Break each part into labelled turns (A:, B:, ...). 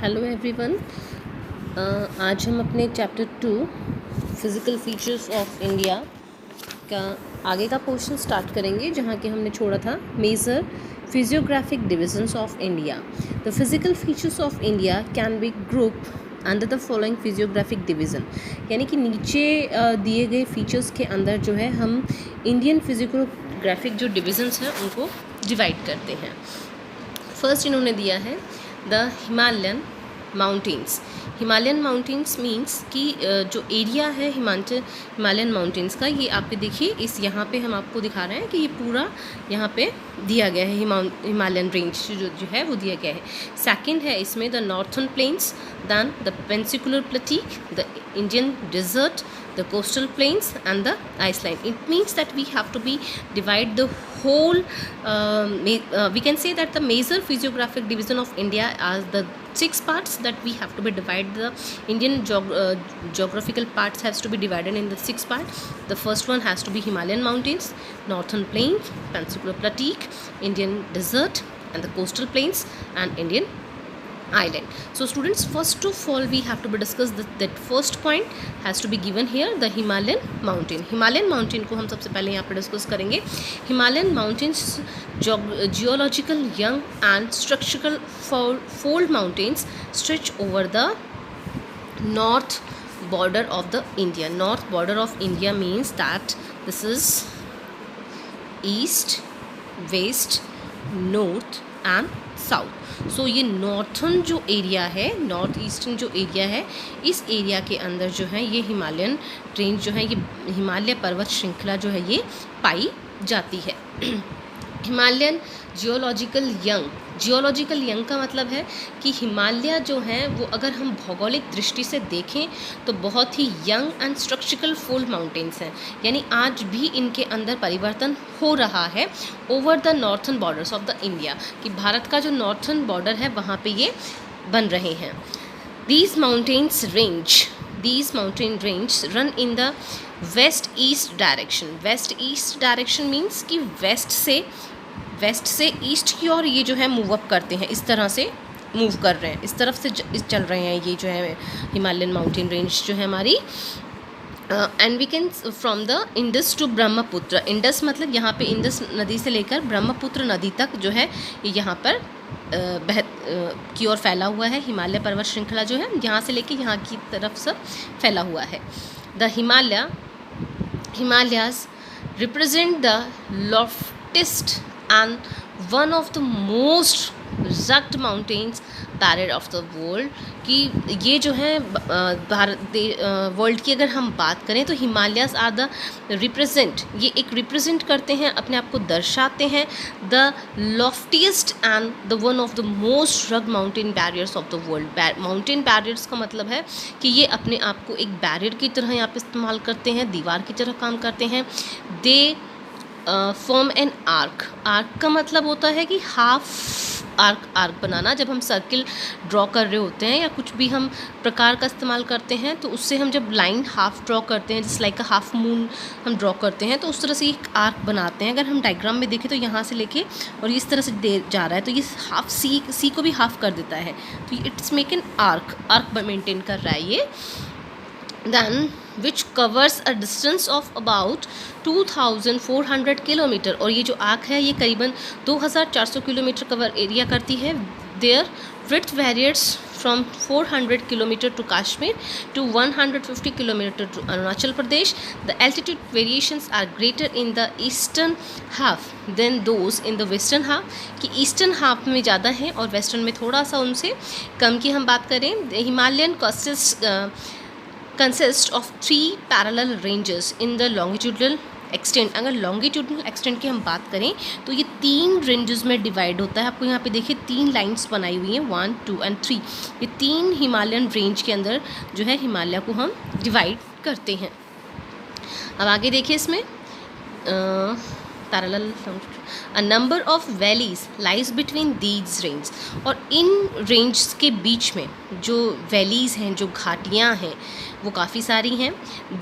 A: Hello everyone, आज हम अपने chapter 2 physical features of India का आगे का पोर्शन स्टार्ट करेंगे, जहाँ के हमने छोड़ा था major physiographic divisions of India. The physical features of India can be group under the following physiographic division, यानी कि नीचे दिए गए फीचर्स के अंदर जो है हम इंडियन फिजियोग्राफिक जो डिविजन्स हैं उनको डिवाइड करते हैं। फर्स्ट इन्होंने दिया है the Himalayan mountains. Himalayan mountains means कि जो एरिया है हिमालयन माउंटेन्स का, ये आपके देखिए इस यहाँ पे हम आपको दिखा रहे हैं कि ये पूरा यहाँ पे दिया गया है, हिमालयन रेंज जो है वो दिया गया है। सेकंड है इसमें the northern plains, then the peninsular plateau, the Indian desert, the coastal plains and the iceland. It means that we have to be divide the whole we can say that the major physiographic division of India as the 6 parts that we have to be divided. The Indian geographical parts has to be divided in the 6 parts. The first one has to be Himalayan mountains, northern plains, peninsular plateau, Indian desert and the coastal plains and Indian island. So students, first of all we have to be discuss that first point has to be given here, the Himalayan mountain. Himalayan mountain को हम सबसे पहले यहाँ पे discuss करेंगे. Himalayan mountains geological young and structural fold mountains stretch over the north border of the India. North border of India means that this is east, west, north and south. So ये northern जो area है, north eastern जो area है, इस area के अंदर जो है ये हिमालयन रेंज जो है, ये हिमालय पर्वत श्रृंखला जो है ये पाई जाती है. हिमालयन जियोलॉजिकल यंग का मतलब है कि हिमालय जो हैं वो अगर हम भौगोलिक दृष्टि से देखें तो बहुत ही young and structural fold mountains हैं, यानी आज भी इनके अंदर परिवर्तन हो रहा है over the northern borders of the India, कि भारत का जो नॉर्थर्न बॉर्डर है वहाँ पे ये बन रहे हैं. These mountain range run in the west east direction. West east direction means कि वेस्ट से ईस्ट की ओर ये जो है मूव अप करते हैं, इस तरह से मूव कर रहे हैं, इस तरफ से चल रहे हैं ये जो है हिमालयन माउंटेन रेंज जो है हमारी. And we can from the Indus to Brahmaputra. Indus मतलब यहाँ पे इंडस नदी से लेकर ब्रह्मपुत्र नदी तक जो है ये यहाँ पर की ओर फैला हुआ है. हिमालय पर्वत श्रृंखला जो है यहाँ से लेकर यहाँ की तरफ सब फैला हुआ है. The Himalayas represent the loftiest and one of the most rugged mountains barrier of the world. कि ये जो है वर्ल्ड की अगर हम बात करें तो हिमालयाज आर द रिप्रेजेंट, ये एक रिप्रेजेंट करते हैं, अपने आप को दर्शाते हैं, the loftiest and the one of the most rugged mountain barriers of the world. Mountain barriers का मतलब है कि ये अपने आप को एक बैरियर की तरह यहाँ पे इस्तेमाल करते हैं, दीवार की तरह काम करते हैं. They form an arc. Arc का मतलब होता है कि हाफ आर्क बनाना. जब हम सर्किल ड्रॉ कर रहे होते हैं या कुछ भी हम प्रकार का इस्तेमाल करते हैं तो उससे हम जब लाइन हाफ ड्रॉ करते हैं, जैसे लाइक अ हाफ मून हम ड्रॉ करते हैं, तो उस तरह से एक आर्क बनाते हैं. अगर हम डायग्राम में देखें तो यहाँ से लेके और इस तरह से दे जा रहा है तो ये हाफ सी को भी हाफ कर देता है, तो it's make an arc maintain कर रहा है ये. Then which covers a distance of about 2400 kilometre. और ये जो आर्क है ये करीबन 2400 किलोमीटर कवर एरिया करती है. Their width varies from 400 kilometre to Kashmir to 150 kilometre to Arunachal Pradesh. The altitude variations are greater in the eastern half than those in the western half. कि eastern half में ज़्यादा है और western में थोड़ा सा उनसे कम की हम बात करें. Himalayan consist of 3 parallel ranges in the longitudinal extent. अगर longitudinal extent की हम बात करें तो ये 3 रेंजेस में डिवाइड होता है. आपको यहाँ पे देखिए 3 लाइंस बनाई हुई हैं, 1, 2 and 3. ये 3 हिमालयन रेंज के अंदर जो है हिमालय को हम डिवाइड करते हैं. अब आगे देखिए इसमें parallel a number of valleys lies between these range. और इन रेंज के बीच में जो वैलीज़ हैं, जो घाटियाँ हैं, वो काफ़ी सारी हैं.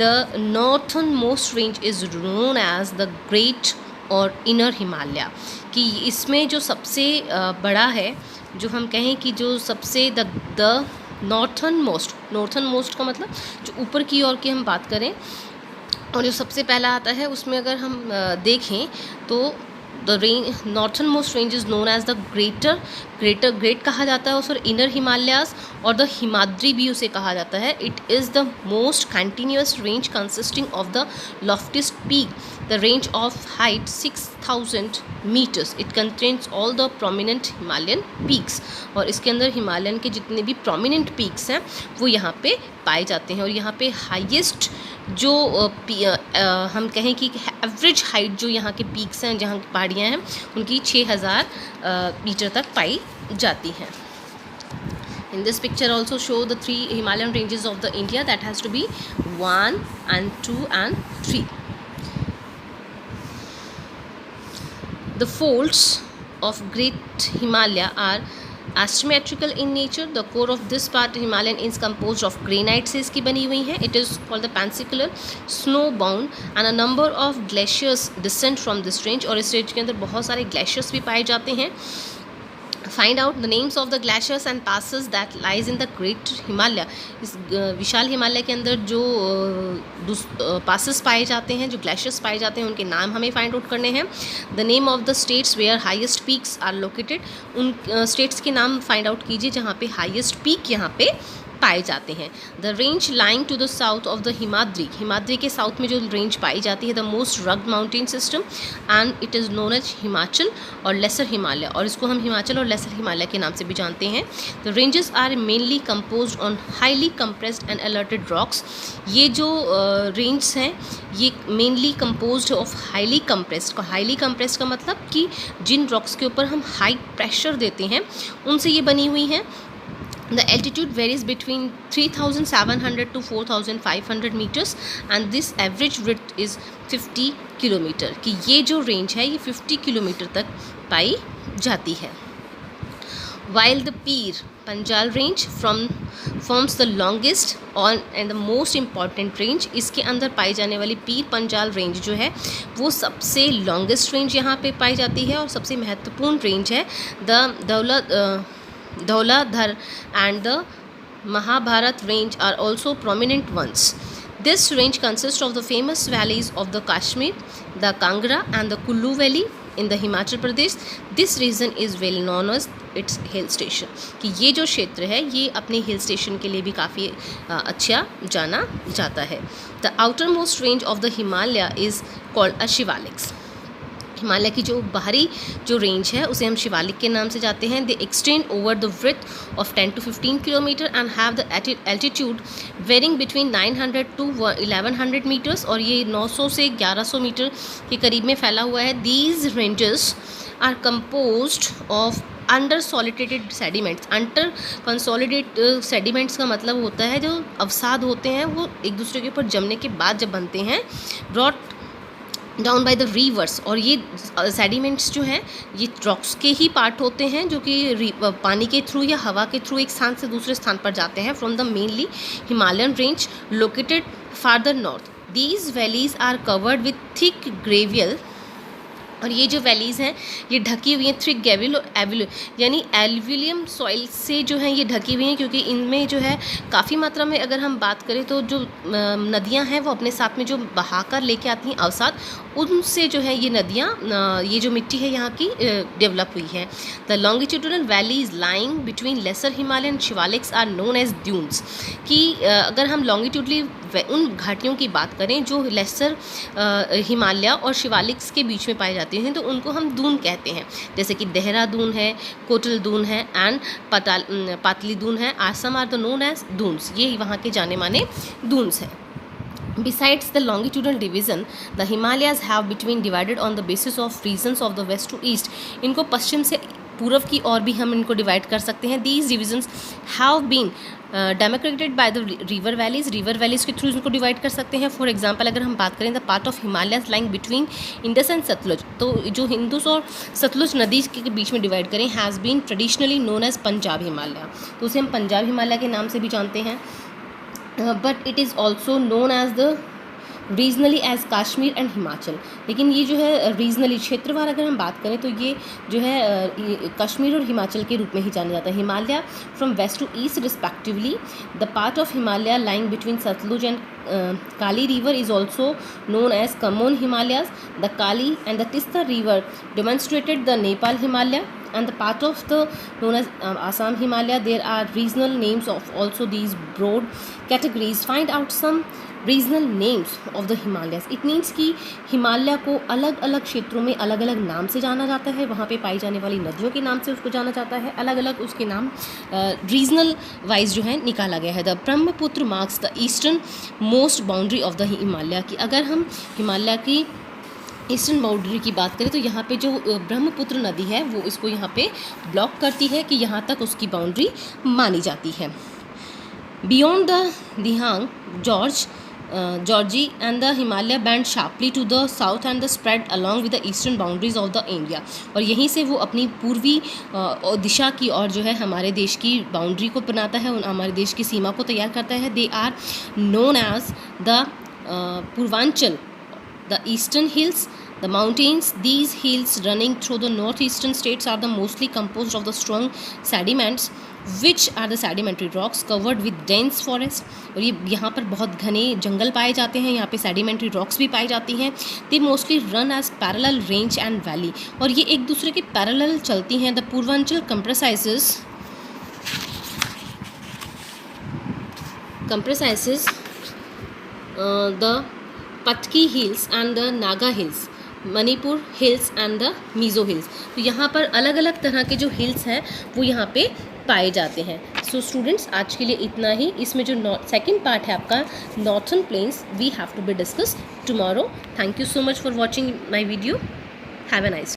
A: The northern most range is known as the great और इनर हिमालय, कि इसमें जो सबसे बड़ा है, जो हम कहें कि जो सबसे द नॉर्थन मोस्ट का मतलब जो ऊपर की ओर की हम बात करें, और जो सबसे पहला आता है उसमें अगर हम देखें तो the northern most range is known as the great कहा जाता है उसे, इनर हिमालयाज, और द हिमाद्री भी उसे कहा जाता है. It is the most continuous range consisting of the loftiest peak, the range of height 6000 metres. It contains all the prominent Himalayan peaks, और इसके अंदर हिमालयन के जितने भी प्रोमिनेंट पीक्स हैं वो यहाँ पे पाए जाते हैं. और यहाँ पे हाईएस्ट जो हम कहें कि एवरेज हाइट जो यहाँ के पीक्स हैं, जहाँ की पहाड़ियाँ हैं, उनकी 6000 मीटर तक पाई जाती हैं. In this picture also show the 3 Himalayan ranges of the India, that has to be 1 and 2 and 3. The folds of Great Himalaya are asymmetrical in nature. The core of this part Himalayan is composed of granite से इसकी बनी हुई है. It is called the peninsular snow bound, and a number of glaciers descend from this range. और इस range के अंदर बहुत सारे glaciers भी पाए जाते हैं. Find out the names of the glaciers and passes that lies in the Great Himalaya. इस विशाल हिमालय के अंदर जो passes पाए जाते हैं, जो glaciers पाए जाते हैं, उनके नाम हमें find out करने हैं. The name of the states where highest peaks are located. उन states के नाम find out कीजिए जहाँ पे highest peak यहाँ पे पाए जाते हैं. The range lying to the south of the Himadri के साउथ में जो रेंज पाई जाती है, the most rugged mountain system, and it is known as Himachal और लेसर हिमालय, और इसको हम हिमाचल और लेसर हिमालय के नाम से भी जानते हैं. The ranges are mainly composed on highly compressed and altered rocks. ये जो रेंज हैं ये mainly composed of highly compressed का मतलब कि जिन रॉक्स के ऊपर हम हाई प्रेशर देते हैं उनसे ये बनी हुई हैं. The altitude varies between 3,700 to 4,500 meters, and this average width is 50 kilometre, कि ये जो रेंज है ये 50 किलोमीटर तक पाई जाती है. While the Pir Panjal range forms the longest and the most important range, इसके अंदर पाई जाने वाली पीर पंजाल रेंज जो है वो सबसे लॉन्गेस्ट रेंज यहाँ पे पाई जाती है और सबसे महत्वपूर्ण रेंज है. The Dhauladhar and the Mahabharat range are also prominent ones. This range consists of the famous valleys of the Kashmir, the Kangra and the Kullu Valley in the Himachal Pradesh. This region is well known as its hill station. कि ये जो क्षेत्र है ये अपने hill station के लिए भी काफ़ी अच्छा जाना जाता है. The outermost range of the Himalaya is called a Shivaliks. Himalaya की जो बाहरी जो रेंज है उसे हम शिवालिक के नाम से जाते हैं. They extend over the width of 10 to 15 kilometre and have the altitude varying between 900 to 1100 metres, और ये 900 से 1100 मीटर के करीब में फैला हुआ है. These ranges are composed of unconsolidated sediments. Under consolidate sediments का मतलब होता है जो अवसाद होते हैं वो एक दूसरे के ऊपर जमने के बाद जब बनते हैं, brought down by the reverse. और ये सेडिमेंट्स जो हैं ये रॉक्स के ही पार्ट होते हैं जो कि पानी के थ्रू या हवा के थ्रू एक स्थान से दूसरे स्थान पर जाते हैं. From the mainly Himalayan range located farther north, these valleys are covered with thick gravel. और ये जो वैलीज़ हैं ये ढकी हुई हैं थिक ग्रेविल और एविल यानी एल्विलियम सॉइल से जो है ये ढकी हुई हैं, क्योंकि इनमें जो है काफ़ी मात्रा में अगर हम बात करें तो जो नदियां हैं वो अपने साथ में जो बहाकर लेके आती हैं अवसाद, उनसे जो है ये नदियां ये जो मिट्टी है यहाँ की डेवलप हुई है. The longitudinal valleys lying between lesser Himalayan Shivaliks are known as duns. कि अगर हम लॉन्गिट्यूडली उन घाटियों की बात करें जो लेसर हिमालय और शिवालिक्स के बीच में पाए जाते हैं तो उनको हम दून कहते हैं. जैसे कि देहरादून है, कोटल दून है एंड पातली दून है. आसम are the known as duns. ये वहाँ के जाने माने दून्स हैं. Besides the longitudinal division, the Himalayas have been divided on the basis of regions of the west to east. इनको पश्चिम से पूर्व की ओर भी हम इनको डिवाइड कर सकते हैं. These divisions have been demarcated by the river valleys. River valleys के थ्रू इनको डिवाइड कर सकते हैं. फॉर एग्जाम्पल अगर हम बात करें the part of Himalayas lying between Indus and Sutlej, तो जो हिंदुस और सतलुज नदी के बीच में डिवाइड करें has been traditionally known as Punjab Himalaya. तो उसे हम पंजाब हिमालय के नाम से भी जानते हैं. But it is also known as the regionally as Kashmir and Himachal. लेकिन ये जो है रीजनली क्षेत्रवार अगर हम बात करें तो ये जो है कश्मीर और हिमाचल के रूप में ही जाना जाता है। Himalaya from west to east respectively, the part of Himalaya lying between Sutlej and Kali river is also known as Common Himalayas. The Kali and the Tista river demonstrated the Nepal Himalaya and the part of the known as Assam Himalaya. There are regional names of also these broad categories. Find out some regional names of the Himalayas. It means कि हिमालय को अलग अलग क्षेत्रों में अलग अलग नाम से जाना जाता है, वहाँ पे पाई जाने वाली नदियों के नाम से उसको जाना जाता है, अलग अलग उसके नाम रीजनल वाइज जो है निकाला गया है। The Brahmaputra marks the eastern most boundary of the Himalaya की अगर हम हिमालय की ईस्टर्न बाउंड्री की बात करें तो यहाँ पे जो ब्रह्मपुत्र नदी है वो इसको यहाँ पे ब्लॉक करती है कि यहाँ तक उसकी बाउंड्री मानी जाती है। Beyond the Dihang Georgi and the Himalaya band sharply to the south and the spread along with the eastern boundaries of the India। और यहीं से वो अपनी पूर्वी दिशा की और जो है हमारे देश की बाउंड्री को बनाता है, हमारे देश की सीमा को तैयार करता है। They are known as the Purvanchal, the eastern hills, the mountains. These hills running through the northeastern states are the mostly composed of the strong sediments which are the sedimentary rocks covered with dense forest। और ये यहाँ पर बहुत घने जंगल पाए जाते हैं, यहाँ पे sedimentary rocks भी पाई जाती हैं। They mostly run as parallel range and valley और ये एक दूसरे के parallel चलती हैं। The Purvanchal comprises the Patki hills and the Naga hills, Manipur hills and the Mizo hills. तो यहाँ पर अलग अलग तरह के जो हिल्स हैं वो यहाँ पे पाए जाते हैं। सो स्टूडेंट्स आज के लिए इतना ही। इसमें जो सेकंड पार्ट है आपका northern plains, we have to be discuss tomorrow. Thank you so much for watching my video. Have a nice